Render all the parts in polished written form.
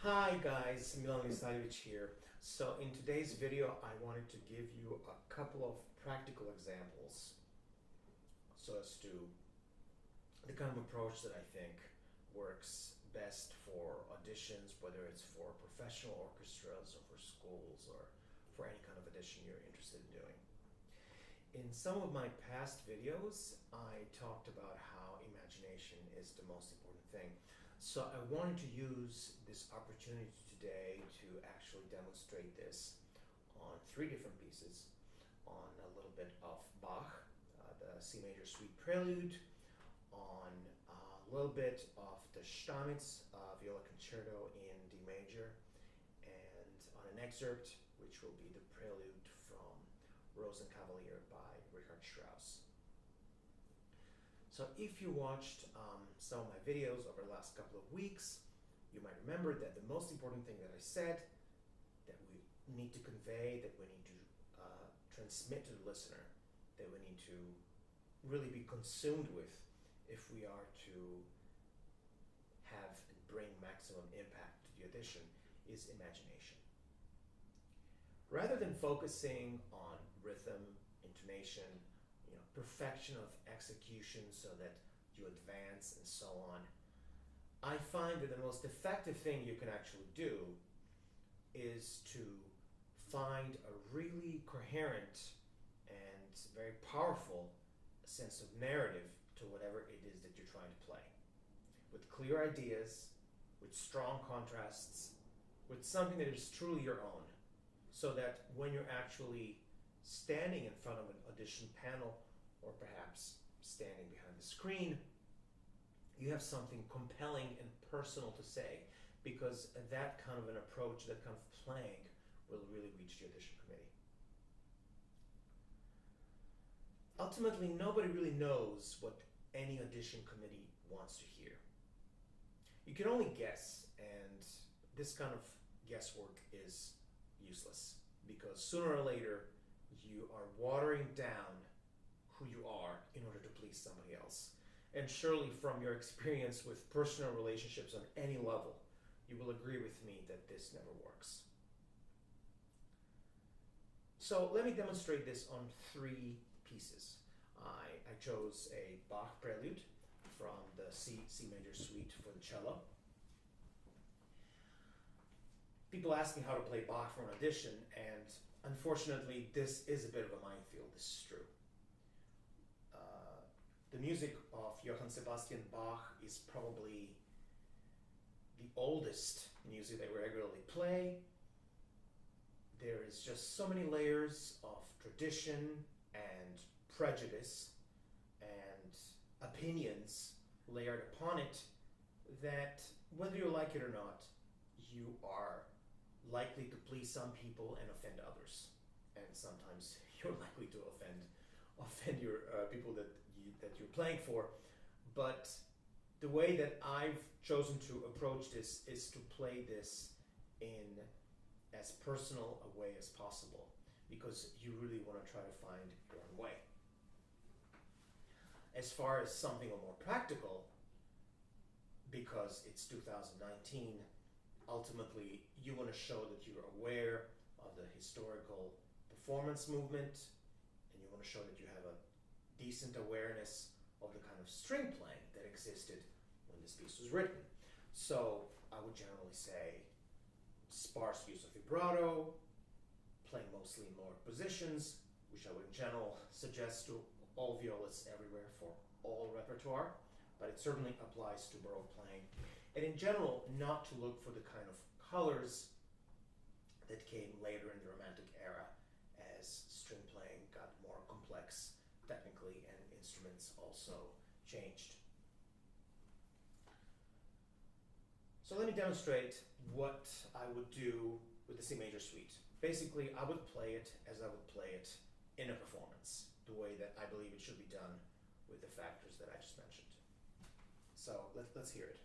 Hi guys, Milan Stamitz here. So in today's video I wanted to give you a couple of practical examples so as to the kind of approach that I think works best for auditions, whether it's for professional orchestras or for schools or for any kind of audition you're interested in doing. In some of my past videos I talked about how imagination is the most important thing. So I wanted to use this opportunity today to actually demonstrate this on three different pieces, on a little bit of Bach, the C major suite prelude, on a little bit of the Stamitz viola concerto in D major, and on an excerpt which will be the prelude from Rosenkavalier by Richard Strauss. So if you watched some of my videos over the last couple of weeks, you might remember that the most important thing that I said that we need to convey, that we need to transmit to the listener, that we need to really be consumed with if we are to have and bring maximum impact to the audition is imagination. Rather than focusing on rhythm, intonation, perfection of execution so that you advance and so on, I find that the most effective thing you can actually do is to find a really coherent and very powerful sense of narrative to whatever it is that you're trying to play, with clear ideas, with strong contrasts, with something that is truly your own, so that when you're actually standing in front of an audition panel or perhaps standing behind the screen, you have something compelling and personal to say, because that kind of an approach, that kind of playing will really reach the audition committee. Ultimately, nobody really knows what any audition committee wants to hear. You can only guess, and this kind of guesswork is useless, because sooner or later you are watering down who you are in order to please somebody else. And surely from your experience with personal relationships on any level, you will agree with me that this never works. So let me demonstrate this on three pieces. I chose a Bach prelude from the C major suite for the cello. People ask me how to play Bach for an audition, and unfortunately this is a bit of a minefield. This is true. The music of Johann Sebastian Bach is probably the oldest music they regularly play. There is just so many layers of tradition and prejudice and opinions layered upon it that, whether you like it or not, you are likely to please some people and offend others. And sometimes you're likely to offend your people that you're playing for. But the way that I've chosen to approach this is to play this in as personal a way as possible, because you really want to try to find your own way. As far as something more practical, because it's 2019, ultimately you want to show that you're aware of the historical performance movement, and you want to show that you have a decent awareness of the kind of string playing that existed when this piece was written. So I would generally say sparse use of vibrato, playing mostly in lower positions, which I would in general suggest to all violists everywhere for all repertoire, but it certainly applies to baroque playing. And in general, not to look for the kind of colors that came later in the Romantic era as string playing got more complex technically and instruments also changed. So let me demonstrate what I would do with the C major suite. Basically, I would play it as I would play it in a performance, the way that I believe it should be done with the factors that I just mentioned. So let's hear it.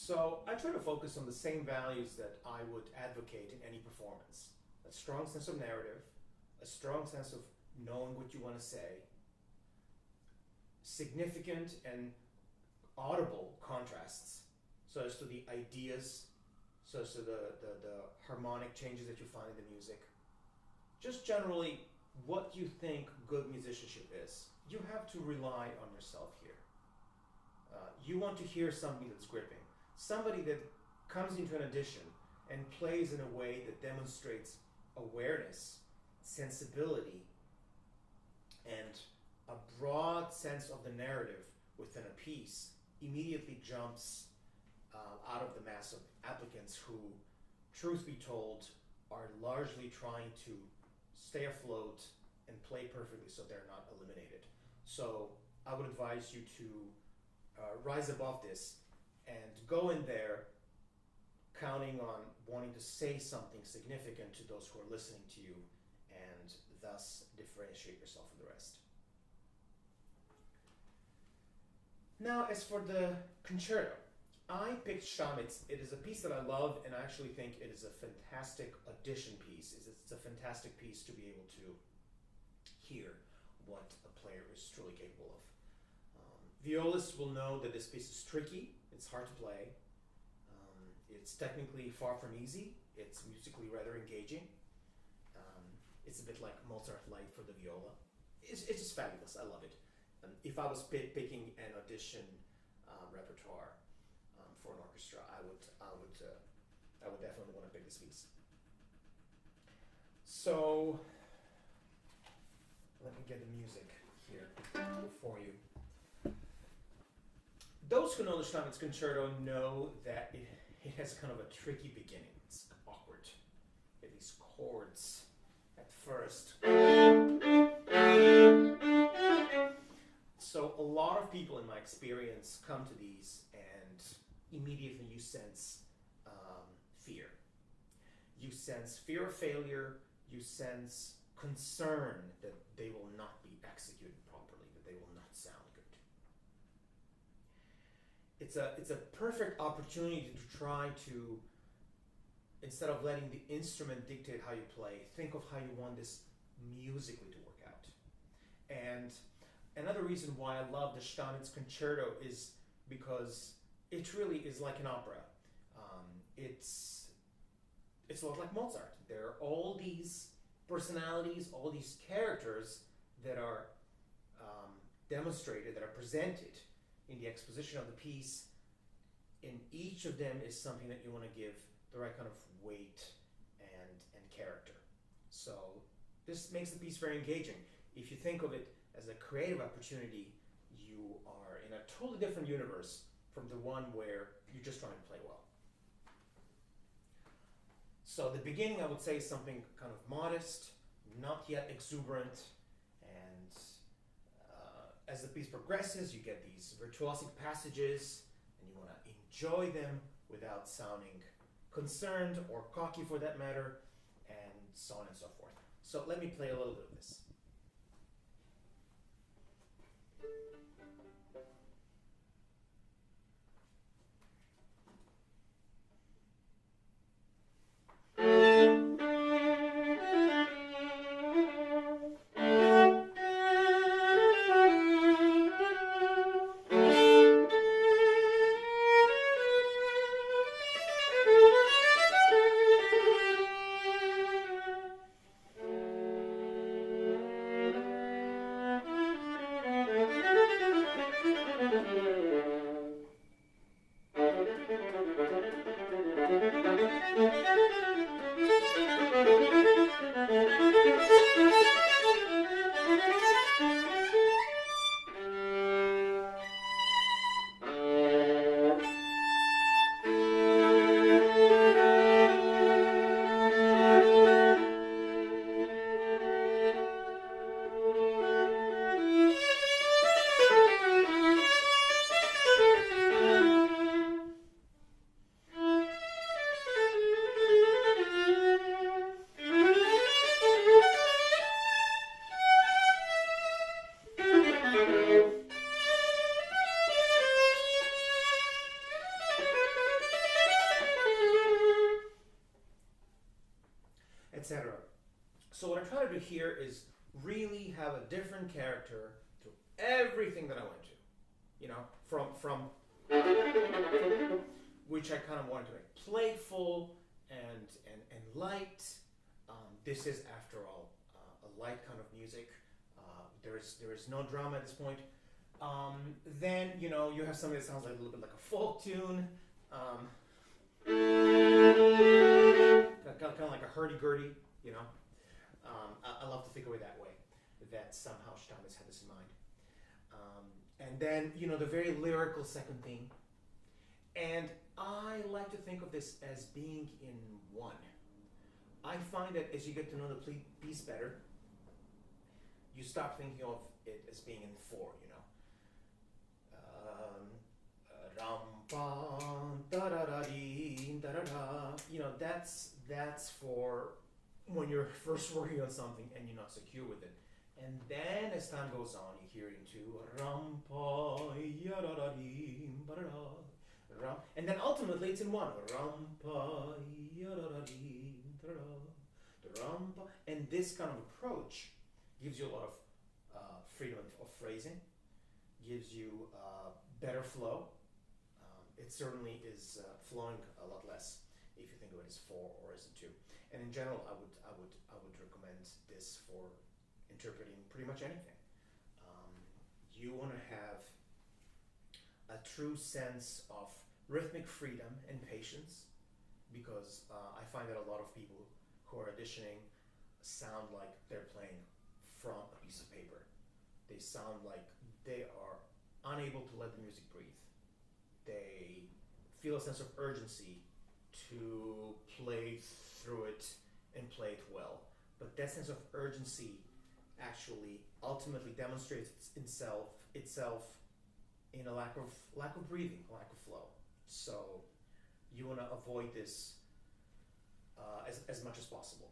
So I try to focus on the same values that I would advocate in any performance. A strong sense of narrative, a strong sense of knowing what you want to say, significant and audible contrasts, so as to the ideas, so as to the harmonic changes that you find in the music. Just generally what you think good musicianship is. You have to rely on yourself here. You want to hear something that's gripping. Somebody that comes into an audition and plays in a way that demonstrates awareness, sensibility, and a broad sense of the narrative within a piece immediately jumps out of the mass of applicants who, truth be told, are largely trying to stay afloat and play perfectly so they're not eliminated. So I would advise you to rise above this and go in there counting on wanting to say something significant to those who are listening to you and thus differentiate yourself from the rest. Now, as for the concerto, I picked Stamitz. It is a piece that I love, and I actually think it is a fantastic audition piece. It's a fantastic piece to be able to hear what a player is truly capable of. Violists will know that this piece is tricky. It's hard to play. It's technically far from easy. It's musically rather engaging. It's a bit like Mozart Light for the viola. It's just fabulous. I love it. If I was picking an audition repertoire for an orchestra, I would definitely want to pick this piece. So let me get the music here for you. Those who know the Stamitz concerto know that it has kind of a tricky beginning. It's awkward. You have these chords at first. So a lot of people in my experience come to these and immediately you sense fear. You sense fear of failure. You sense concern that they will not be executed properly, that they will not sound good. It's a perfect opportunity to try to, instead of letting the instrument dictate how you play, think of how you want this musically to work out. And another reason why I love the Stamitz concerto is because it really is like an opera. It's a lot like Mozart. There are all these personalities, all these characters that are demonstrated, that are presented in the exposition of the piece. And each of them is something that you want to give the right kind of weight and character. So this makes the piece very engaging. If you think of it as a creative opportunity, you are in a totally different universe from the one where you're just trying to play well. So the beginning, I would say, is something kind of modest, not yet exuberant, and as the piece progresses, you get these virtuosic passages, and you want to enjoy them without sounding concerned or cocky for that matter, and so on and so forth. So let me play a little bit of this. etc. So what I try to do here is really have a different character to everything that I went to. You know, from which I kind of wanted to make playful and light. This is, after all, a light kind of music. There is no drama at this point. Then, you know, you have something that sounds like a little bit like a folk tune. Kind of like a hurdy-gurdy, you know. I love to think of it that way, that somehow Stamitz had this in mind. And then, you know, the very lyrical second theme. And I like to think of this as being in one. I find that as you get to know the piece better, you start thinking of it as being in four, you know. You know, that's for when you're first working on something and you're not secure with it. And then as time goes on, you hear it into and then ultimately it's in one. And this kind of approach gives you a lot of freedom of phrasing, gives you better flow. It certainly is flowing a lot less if you think of it as four or as a two. And in general, I would recommend this for interpreting pretty much anything. You want to have a true sense of rhythmic freedom and patience, because I find that a lot of people who are auditioning sound like they're playing from a piece of paper. They sound like they are unable to let the music breathe. They feel a sense of urgency to play through it and play it well. But that sense of urgency actually ultimately demonstrates itself in a lack of breathing, lack of flow. So you want to avoid this as much as possible.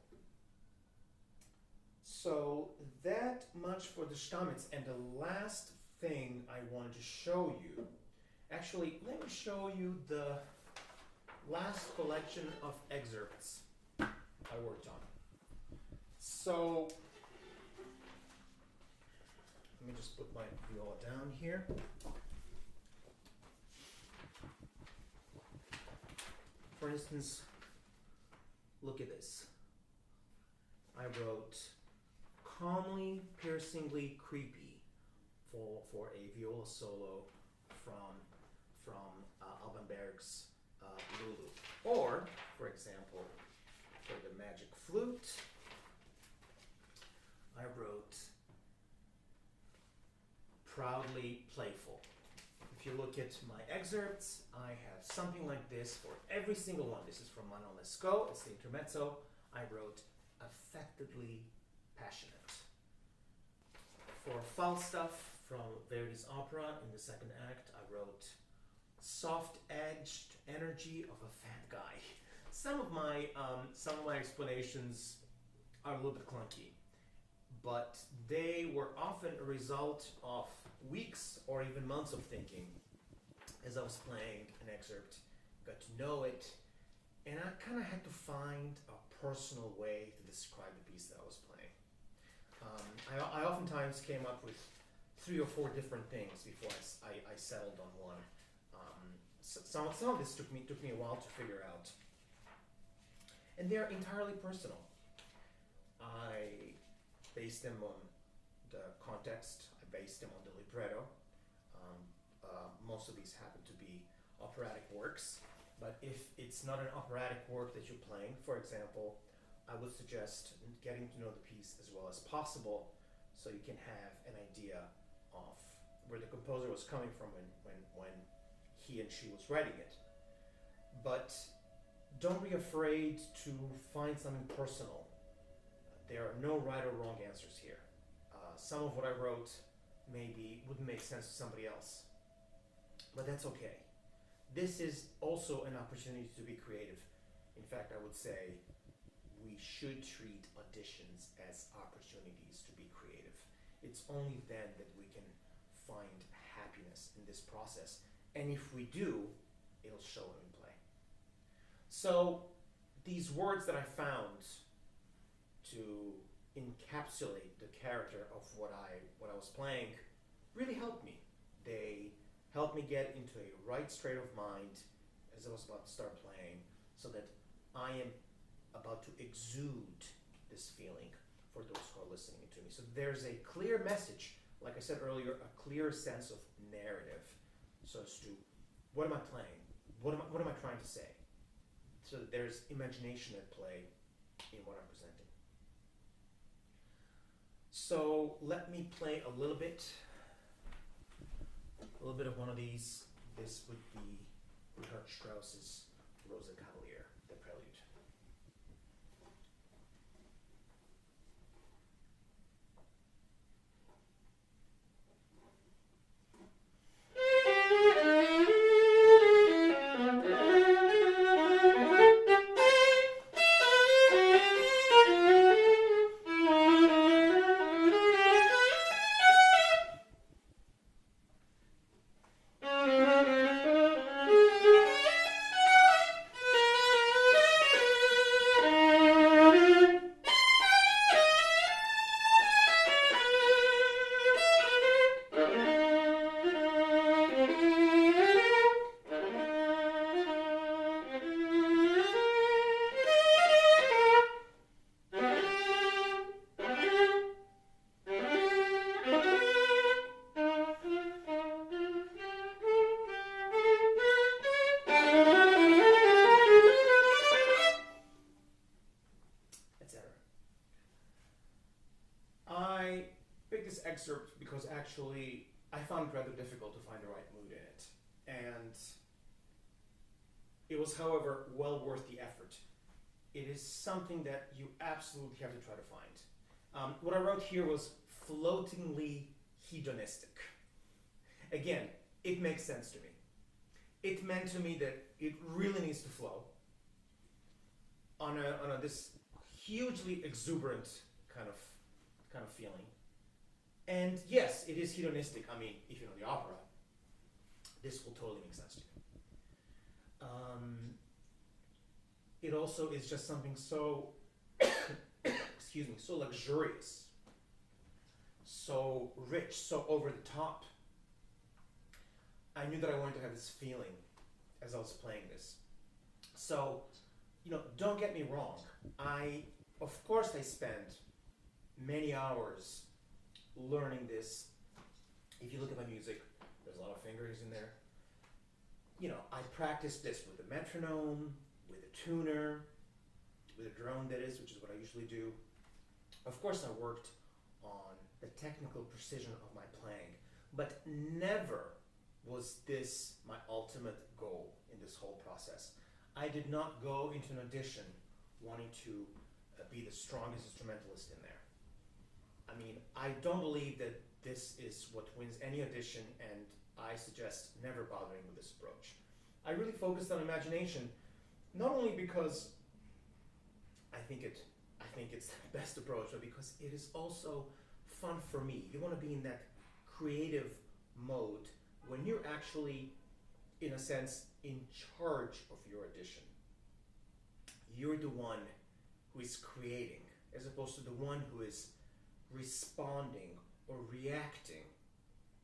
So that much for the Stamitz. And the last thing I wanted to show you, actually, let me show you the last collection of excerpts I worked on. So let me just put my viola down here. For instance, look at this. I wrote calmly, piercingly creepy for a viola solo from Alban Berg's Lulu. Or, for example, for the magic flute, I wrote proudly playful. If you look at my excerpts, I have something like this for every single one. This is from Manon Lescaut, it's the intermezzo. I wrote affectedly passionate. For Falstaff from Verdi's opera in the second act, I wrote soft-edged energy of a fat guy. Some of my explanations are a little bit clunky, but they were often a result of weeks or even months of thinking as I was playing an excerpt, got to know it, and I kind of had to find a personal way to describe the piece that I was playing. I oftentimes came up with 3 or 4 different things before I settled on one. Some of this took me a while to figure out, and they're entirely personal. I based them on the context. I based them on the libretto. Most of these happen to be operatic works, but if it's not an operatic work that you're playing, for example, I would suggest getting to know the piece as well as possible so you can have an idea of where the composer was coming from when he and she was writing it. But don't be afraid to find something personal. There are no right or wrong answers here. Some of what I wrote maybe wouldn't make sense to somebody else, but that's okay. This is also an opportunity to be creative. In fact, I would say we should treat auditions as opportunities to be creative. It's only then that we can find happiness in this process. And if we do, it'll show in play. So these words that I found to encapsulate the character of what I was playing really helped me. They helped me get into a right state of mind as I was about to start playing, so that I am about to exude this feeling for those who are listening to me. So there's a clear message, like I said earlier, a clear sense of narrative, so as to what am I playing, what am I trying to say, so that there's imagination at play in what I'm presenting. So let me play a little bit of one of these. This would be Richard Strauss's Rosenkavalier, the prelude. Excerpt because actually I found it rather difficult to find the right mood in it, and it was, however, well worth the effort. It is something that you absolutely have to try to find. What I wrote here was floatingly hedonistic. Again, it makes sense to me. It meant to me that it really needs to flow on a this hugely exuberant kind of feeling. And yes, it is hedonistic. I mean, if you know the opera, this will totally make sense to you. It also is just something so, excuse me, so luxurious, so rich, so over the top. I knew that I wanted to have this feeling as I was playing this. So, don't get me wrong. Of course I spent many hours learning this. If you look at my music, there's a lot of fingers in there. I practiced this with a metronome, with a tuner, with a drone, that is, which is what I usually do. Of course I worked on the technical precision of my playing, but never was this my ultimate goal in this whole process. I did not go into an audition wanting to be the strongest instrumentalist in there. I mean, I don't believe that this is what wins any audition, and I suggest never bothering with this approach. I really focused on imagination, not only because I think it's the best approach, but because it is also fun for me. You want to be in that creative mode when you're actually, in a sense, in charge of your audition. You're the one who is creating, as opposed to the one who is responding or reacting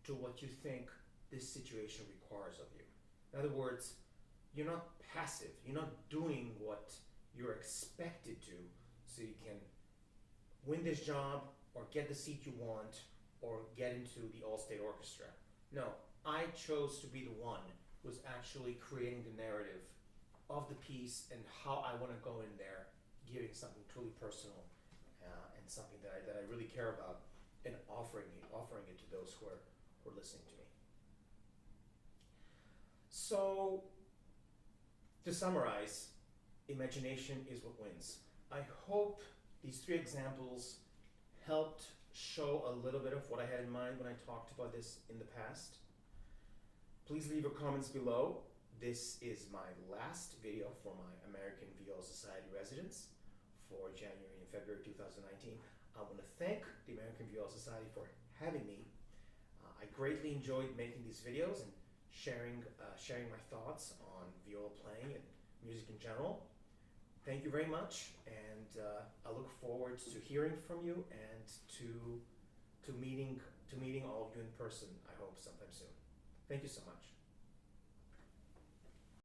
to what you think this situation requires of you. In other words, you're not passive. You're not doing what you're expected to so you can win this job or get the seat you want or get into the all-state orchestra. No, I chose to be the one who's actually creating the narrative of the piece and how I want to go in there, giving something truly personal and something that I really care about, and offering it to those who are listening to me. So, to summarize, imagination is what wins. I hope these 3 examples helped show a little bit of what I had in mind when I talked about this in the past. Please leave your comments below. This is my last video for my American Viola Society residence for January and February 2019. I want to thank the American Viola Society for having me. I greatly enjoyed making these videos and sharing my thoughts on viola playing and music in general. thank you very much, and I look forward to hearing from you and to meeting all of you in person, I hope sometime soon. Thank you so much.